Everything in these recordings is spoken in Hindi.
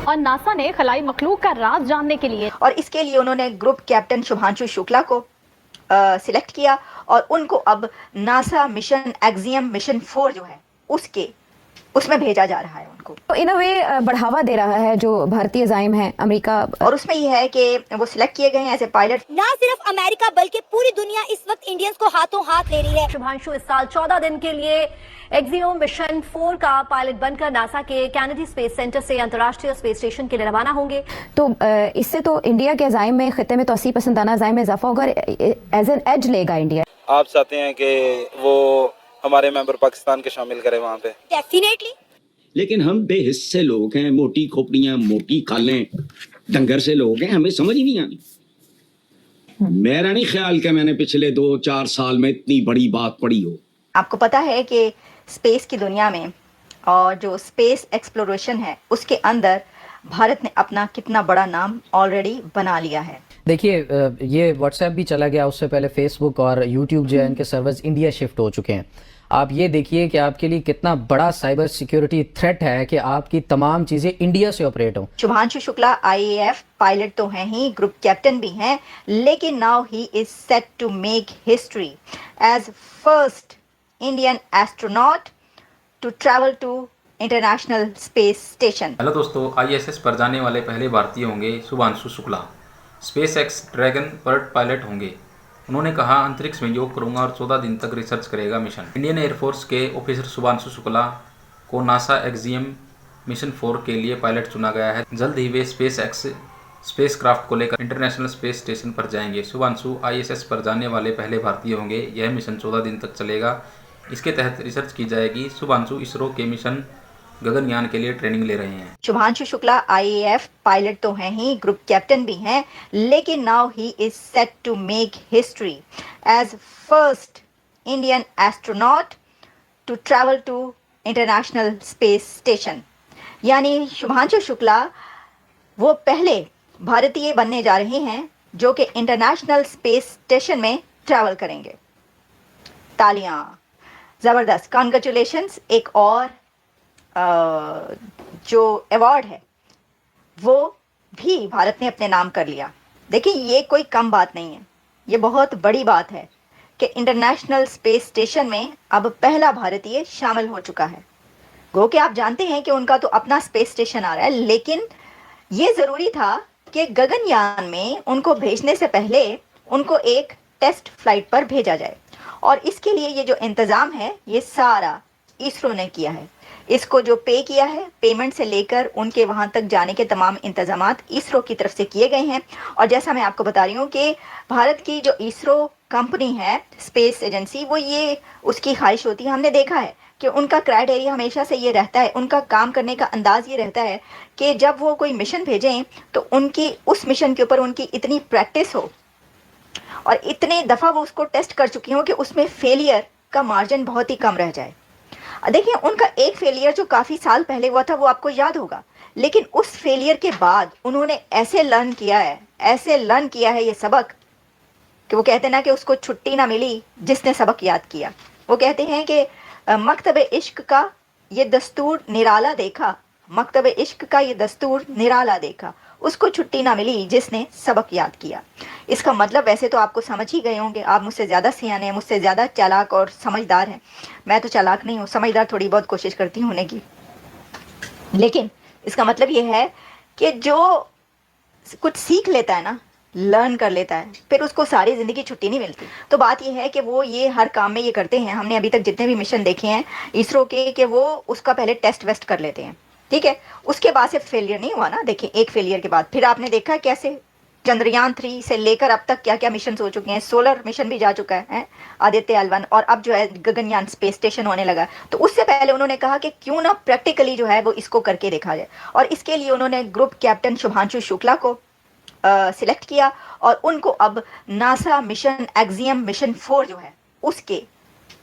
और नासा ने खलाई मखलूक का राज जानने के लिए और इसके लिए उन्होंने ग्रुप कैप्टन शुभांशु शुक्ला को सिलेक्ट किया और उनको अब नासा मिशन एक्सियम मिशन 4 जो है उसमें भेजा जा रहा है उनको। तो इन अ वे बढ़ावा दे रहा है जो भारतीय जाइम है अमेरिका, और उसमें यह है कि वो सिलेक्ट किए गए हैं एज ए पायलट। ना सिर्फ अमेरिका बल्कि पूरी दुनिया इस वक्त इंडियंस को हाथों हाथ ले रही है। शुभांशु इस साल 14 दिन के लिए एक्सियम मिशन 4 का पायलट बनकर नासा के कैनेडी स्पेस सेंटर से अंतर्राष्ट्रीय स्पेस स्टेशन के लिए रवाना होंगे। तो इससे तो इंडिया के जाइम में खिते में तो 80% दाना जाइम में इजाफा होगा, एज एन एज लेगा इंडिया। आप चाहते हैं कि वो हमारे मेंबर पाकिस्तान के शामिल करें वहाँ पे? डेफिनेटली। लेकिन हम बेहिस्से लोग हैं, मोटी खोपड़ियां, मोटी खालें, डंगर से लोग हैं, हमें समझ ही नहीं आनी। मेरा नहीं ख्याल कि मैंने पिछले 2-4 साल में इतनी बड़ी बात पढ़ी हो। आपको पता है कि स्पेस की दुनिया में और जो स्पेस एक्सप्लोरेशन है उसके अंदर भारत ने अपना कितना बड़ा नाम ऑलरेडी बना लिया है। देखिए, ये व्हाट्सएप भी चला गया, उससे पहले फेसबुक और यूट्यूब जो है इनके सर्वर्स इंडिया शिफ्ट हो चुके हैं। आप ये देखिए कि आपके लिए कितना बड़ा साइबर सिक्योरिटी थ्रेट है कि आपकी तमाम चीज़ें इंडिया से ऑपरेट हो। शुभांशु शुक्ला आईएएफ पायलट तो हैं ही, ग्रुप कैप्टन भी हैं, लेकिन now he is set to make history as first Indian astronaut to travel to international space station. Hello दोस्तों, आईएसएस पर जाने वाले पहले भारतीय होंगे Shubhanshu Shukla. SpaceX Dragon bird pilot होंगे। उन्होंने कहा, अंतरिक्ष में योग करूंगा और 14 दिन तक रिसर्च करेगा मिशन। इंडियन एयरफोर्स के ऑफिसर शुभांशु शुक्ला को नासा एक्सियम मिशन 4 के लिए पायलट चुना गया है। जल्द ही वे स्पेस एक्स स्पेस क्राफ्ट को लेकर इंटरनेशनल स्पेस स्टेशन पर जाएंगे। शुभांशु आईएसएस पर जाने वाले पहले भारतीय होंगे। यह मिशन 14 दिन तक चलेगा। इसके तहत रिसर्च की जाएगी। शुभांशु इसरो के मिशन गगनयान के लिए ट्रेनिंग ले रहे हैं। शुभांशु शुक्ला आईएएफ पायलट तो हैं ही, ग्रुप कैप्टन भी हैं, लेकिन now he is set to make history as first Indian astronaut to travel to international space station. यानी शुभांशु शुक्ला वो पहले भारतीय बनने जा रहे हैं जो कि इंटरनेशनल स्पेस स्टेशन में ट्रैवल करेंगे। तालियां, जबरदस्त, कॉन्ग्रेचुलेशंस। एक और जो अवार्ड है वो भी भारत ने अपने नाम कर लिया। देखिए, ये कोई कम बात नहीं है, ये बहुत बड़ी बात है कि इंटरनेशनल स्पेस स्टेशन में अब पहला भारतीय शामिल हो चुका है। गो कि आप जानते हैं कि उनका तो अपना स्पेस स्टेशन आ रहा है, लेकिन ये ज़रूरी था कि गगनयान में उनको भेजने से पहले उनको एक टेस्ट फ्लाइट पर भेजा जाए। और इसके लिए ये जो इंतज़ाम है ये सारा इसरो ने किया है। इसको जो पे किया है, पेमेंट से लेकर उनके वहाँ तक जाने के तमाम इंतजामात इसरो की तरफ से किए गए हैं। और जैसा मैं आपको बता रही हूँ कि भारत की जो इसरो कंपनी है, स्पेस एजेंसी, वो ये उसकी ख्वाहिश होती है, हमने देखा है कि उनका क्राइटेरिया हमेशा से ये रहता है, उनका काम करने का अंदाज़ ये रहता है कि जब वो कोई मिशन भेजें तो उनकी उस मिशन के ऊपर उनकी इतनी प्रैक्टिस हो और इतने दफ़ा वो उसको टेस्ट कर चुकी हो कि उसमें फेलियर का मार्जिन बहुत ही कम रह जाए। देखिए, उनका एक फेलियर जो काफ़ी साल पहले हुआ था वो आपको याद होगा, लेकिन उस फेलियर के बाद उन्होंने ऐसे लर्न किया है ये सबक कि वो कहते हैं ना कि उसको छुट्टी ना मिली जिसने सबक याद किया। वो कहते हैं कि मकतब इश्क का ये दस्तूर निराला देखा, मकतब इश्क का ये दस्तूर निराला देखा, उसको छुट्टी ना मिली जिसने सबक याद किया। इसका मतलब वैसे तो आपको समझ ही गए होंगे, आप मुझसे ज़्यादा सियाने हैं, मुझसे ज़्यादा चालाक और समझदार हैं। मैं तो चालाक नहीं हूँ, समझदार थोड़ी बहुत कोशिश करती हूँ होने की। लेकिन इसका मतलब ये है कि जो कुछ सीख लेता है ना, लर्न कर लेता है, फिर उसको सारी ज़िंदगी छुट्टी नहीं मिलती। तो बात यह है कि वो ये हर काम में ये करते हैं। हमने अभी तक जितने भी मिशन देखे हैं इसरो के, कि वो उसका पहले टेस्ट वेस्ट कर लेते हैं, ठीक है, उसके बाद से फेलियर नहीं हुआ ना। देखिए, एक फेलियर के बाद फिर आपने देखा कैसे चंद्रयान 3 से लेकर अब तक क्या क्या मिशन हो चुके हैं। सोलर मिशन भी जा चुका है आदित्य L1, और अब जो है गगनयान स्पेस स्टेशन होने लगा। तो उससे पहले उन्होंने कहा कि क्यों ना प्रैक्टिकली जो है वो इसको करके देखा जाए, और इसके लिए उन्होंने ग्रुप कैप्टन शुभांशु शुक्ला को सिलेक्ट किया और उनको अब नासा मिशन एक्सियम मिशन 4 जो है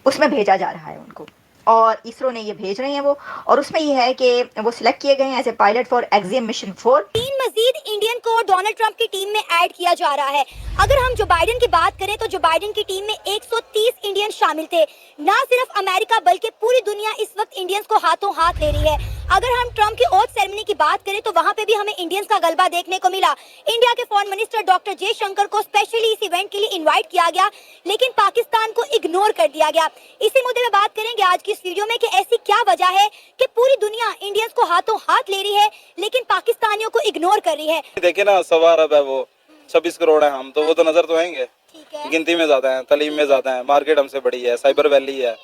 उसमें भेजा जा रहा है उनको, और इसरो ने ये भेज रहे हैं वो। और उसमें ये है कि वो सिलेक्ट किए गए हैं as a pilot for Axiom mission 4। 3 मजीद इंडियन को डोनाल्ड ट्रंप की टीम में ऐड किया जा रहा है। अगर हम जो बाइडेन की बात करें तो जो बाइडेन की टीम में 130 इंडियन शामिल थे। ना सिर्फ अमेरिका बल्कि पूरी दुनिया इस वक्त इंडियंस को हाथों हाथ ले रही है। अगर हम ट्रम्प की ओथ सेरेमनी की बात करें तो वहां पे भी हमें इंडियंस का गलबा देखने को मिला। इंडिया के फॉरेन मिनिस्टर डॉक्टर जयशंकर को स्पेशली इस इवेंट के लिए इन्वाइट किया गया, लेकिन पाकिस्तान को इग्नोर कर दिया गया। इसी मुद्दे पे बात करेंगे आज की इस वीडियो में कि ऐसी क्या वजह है कि पूरी दुनिया इंडियंस को हाथों हाथ ले रही है लेकिन पाकिस्तानियों को इग्नोर कर रही है। देखिए ना, 1.25 अरब है, वो 26 करोड़ है हम, तो वो तो नजर तो आएंगे। ठीक है। गिनती में ज्यादा है, तालीम में ज्यादा है, मार्केट हमसे बड़ी है, साइबर वैली है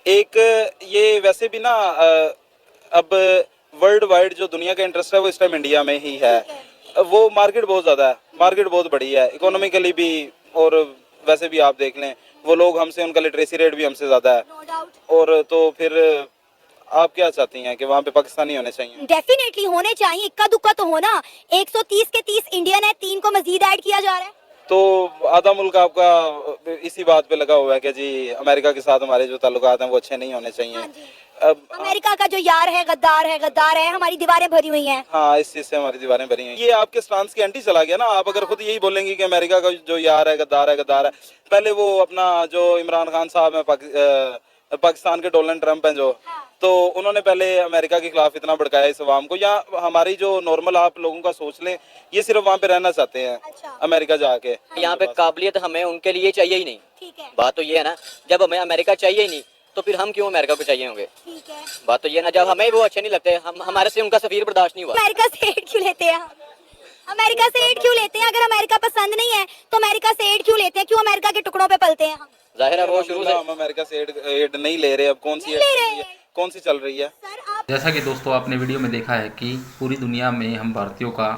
एक। ये वैसे भी ना अब वर्ल्ड वाइड जो दुनिया का इंटरेस्ट है वो इस टाइम इंडिया में ही है। वो मार्केट बहुत ज्यादा है, मार्केट बहुत बड़ी है इकोनॉमिकली भी, और वैसे भी आप देख लें वो लोग हमसे, उनका लिटरेसी रेट भी हमसे ज्यादा है। No doubt. और तो फिर आप क्या चाहती हैं कि वहाँ पे पाकिस्तानी होने चाहिए? डेफिनेटली होने चाहिए, इक्का दुक्का तो होना। 130 के 30 इंडियन है, 3 को मजीद ऐड किया जा रहा है। तो आधा मुल्क आपका इसी बात पे लगा हुआ है कि जी अमेरिका के साथ हमारे जो ताल्लुकात हैं वो अच्छे नहीं होने चाहिए। हाँ जी। अब अमेरिका का जो यार है, गद्दार है, गद्दार है, हमारी दीवारें भरी हुई हैं। हाँ, इस चीज से हमारी दीवारें भरी हैं। ये आपके स्टांस के एंटी चला गया ना। आप अगर खुद यही बोलेंगे कि अमेरिका का जो यार है, गद्दार है, गद्दार है। पहले वो अपना जो इमरान खान साहब है, पाकिस्तान के डोनाल्ड ट्रम्प हैं जो, तो उन्होंने पहले अमेरिका के खिलाफ इतना भड़काया इस अवाम को। या हमारी जो नॉर्मल आप लोगों का सोच लें, ये सिर्फ वहाँ पे रहना चाहते हैं अच्छा। अमेरिका जाके। यहाँ पे काबिलियत हमें उनके लिए चाहिए ही नहीं। ठीक है। बात तो ये है ना, जब हमें अमेरिका चाहिए ही नहीं तो फिर हम क्यों अमेरिका को चाहिए होंगे? ठीक है। बात तो ये ना, जब हमें वो अच्छे नहीं लगते, हम हमारे से उनका सफीर बर्दाश्त नहीं हुआ। अमेरिका से एड क्यों लेते हैं हम? अमेरिका से एड क्यों लेते हैं? अगर अमेरिका पसंद नहीं है तो अमेरिका से एड क्यों लेते हैं? क्यों अमेरिका के टुकड़ों पे पलते हैं हम? जाहिर है वो शुरू से हम अमेरिका से एड नहीं ले रहे। अब कौन सी नहीं ले रहे हैं। कौन सी चल रही है? सर आप जैसा कि दोस्तों आपने वीडियो में देखा है कि पूरी दुनिया में हम भारतीयों का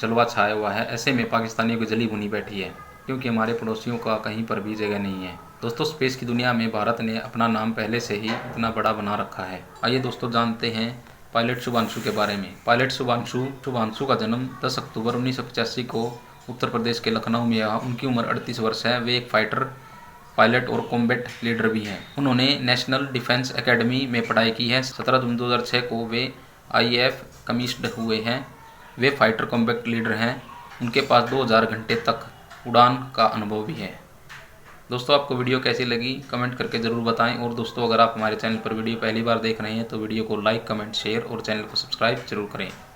जलवा छाया हुआ है। ऐसे में पाकिस्तानियों की जली भुनी बैठी है, क्योंकि हमारे पड़ोसियों का कहीं पर भी जगह नहीं है। दोस्तों, स्पेस की दुनिया में भारत ने अपना नाम पहले से ही इतना बड़ा बना रखा है। आइए दोस्तों जानते हैं पायलट शुभांशु के बारे में। पायलट शुभांशु का जन्म 10 अक्टूबर 1985 को उत्तर प्रदेश के लखनऊ में हुआ। उनकी उम्र 38 वर्ष है। वे एक फाइटर पायलट और कॉम्बैट लीडर भी हैं। उन्होंने नेशनल डिफेंस एकेडमी में पढ़ाई की है। 17 जून 2006 को वे IAF कमीशन्ड हुए हैं। वे फाइटर कॉम्बैट लीडर हैं। उनके पास 2000 घंटे तक उड़ान का अनुभव भी है। दोस्तों, आपको वीडियो कैसी लगी कमेंट करके ज़रूर बताएं। और दोस्तों, अगर आप हमारे चैनल पर वीडियो पहली बार देख रहे हैं तो वीडियो को लाइक, कमेंट, शेयर और चैनल को सब्सक्राइब जरूर करें।